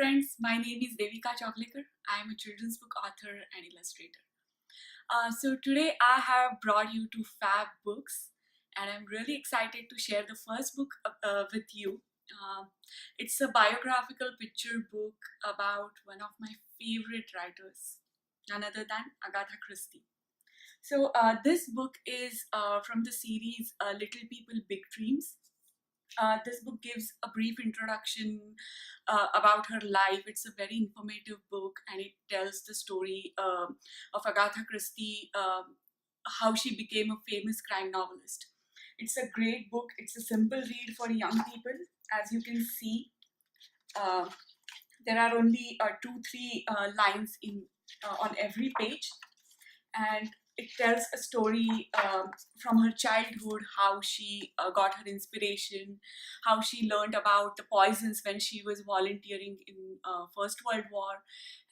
friends, my name is Devika. I am a children's book author and illustrator. So today I have brought you to Fab Books, and I'm really excited to share the first book with you. It's a biographical picture book about one of my favorite writers, none other than Agatha Christie. So this book is from the series Little People, Big Dreams. This book gives a brief introduction about her life. It's a very informative book, and it tells the story of Agatha Christie, how she became a famous crime novelist. It's a great book. It's a simple read for young people. As you can see, uh, there are only 2-3 lines on every page, and it tells a story from her childhood, how she got her inspiration, how she learned about the poisons when she was volunteering in First World War,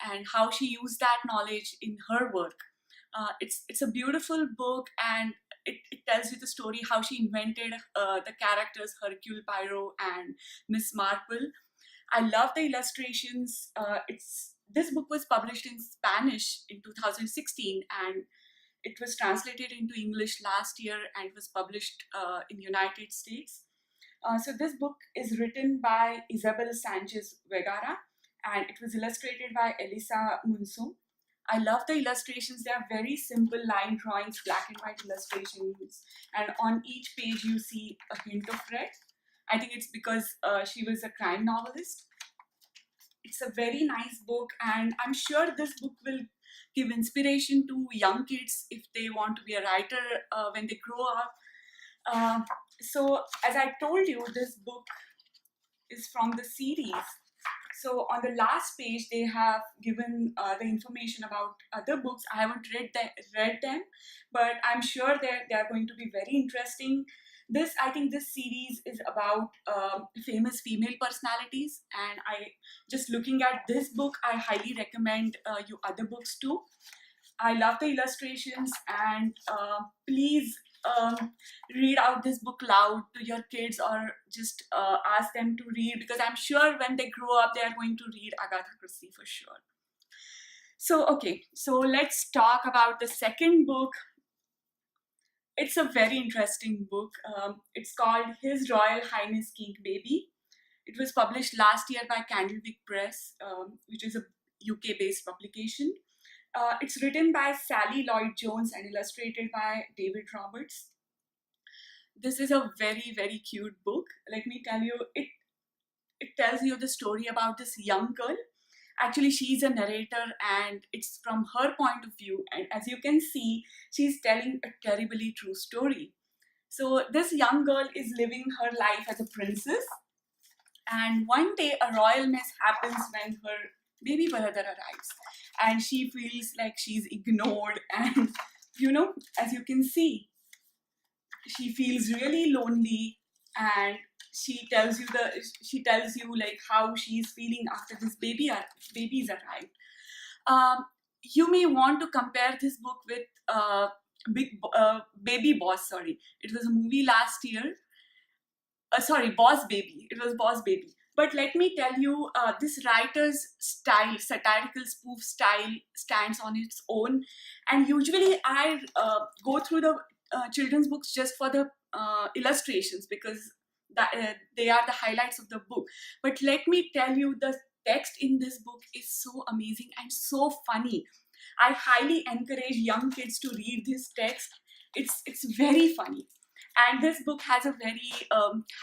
and how she used that knowledge in her work. It's a beautiful book, and it tells you the story how she invented the characters Hercule Poirot and Miss Marple. I love the illustrations. This book was published in Spanish in 2016, and it was translated into English last year and was published in United States. So this book is written by Isabel Sanchez Vergara, and it was illustrated by Elisa Munsum. I love the illustrations. They are very simple line drawings, black and white illustrations, and on each page you see a hint of red. I think it's because she was a crime novelist. It's a very nice book, and I'm sure this book will give inspiration to young kids if they want to be a writer when they grow up. So as I told you, this book is from the series. So on the last page, they have given the information about other books. I haven't read them, but I'm sure they are going to be very interesting. I think this series is about famous female personalities, and just looking at this book, I highly recommend you other books too. I love the illustrations, and please read out this book loud to your kids, or just ask them to read, because I'm sure when they grow up, they are going to read Agatha Christie for sure. So, okay, so let's talk about the second book. It's a very interesting book. It's called His Royal Highness King Baby. It was published last year by Candlewick Press, which is a UK-based publication. It's written by Sally Lloyd-Jones and illustrated by David Roberts. This is a very, very cute book. Let me tell you, it tells you the story about this young girl. Actually, she's a narrator, and it's from her point of view. And as you can see, she's telling a terribly true story. So this young girl is living her life as a princess. And one day, a royal mess happens when her baby brother arrives. And she feels like she's ignored. And, as you can see, she feels really lonely, and she tells you like how she's feeling after this baby's arrived. You may want to compare this book with Baby Boss. Sorry, it was a movie last year. Boss Baby. It was Boss Baby. But let me tell you, this writer's style, satirical spoof style, stands on its own. And usually I go through the children's books just for the illustrations, because they are the highlights of the book. But let me tell you, the text in this book is so amazing and so funny. I highly encourage young kids to read this text. It's very funny. And this book has a very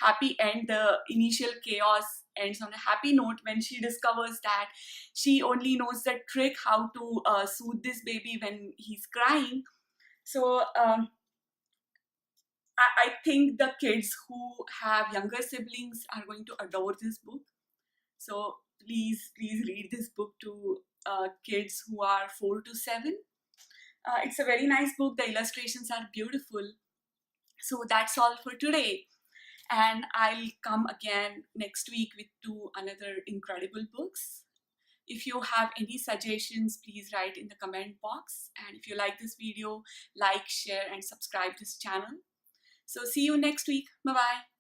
happy end. The initial chaos ends on a happy note when she discovers that she only knows the trick how to soothe this baby when he's crying. So I think the kids who have younger siblings are going to adore this book. So please read this book to kids who are 4 to 7. It's a very nice book. The illustrations are beautiful. So that's all for today. And I'll come again next week with another incredible books. If you have any suggestions, please write in the comment box. And if you like this video, like, share, and subscribe this channel. So see you next week. Bye-bye.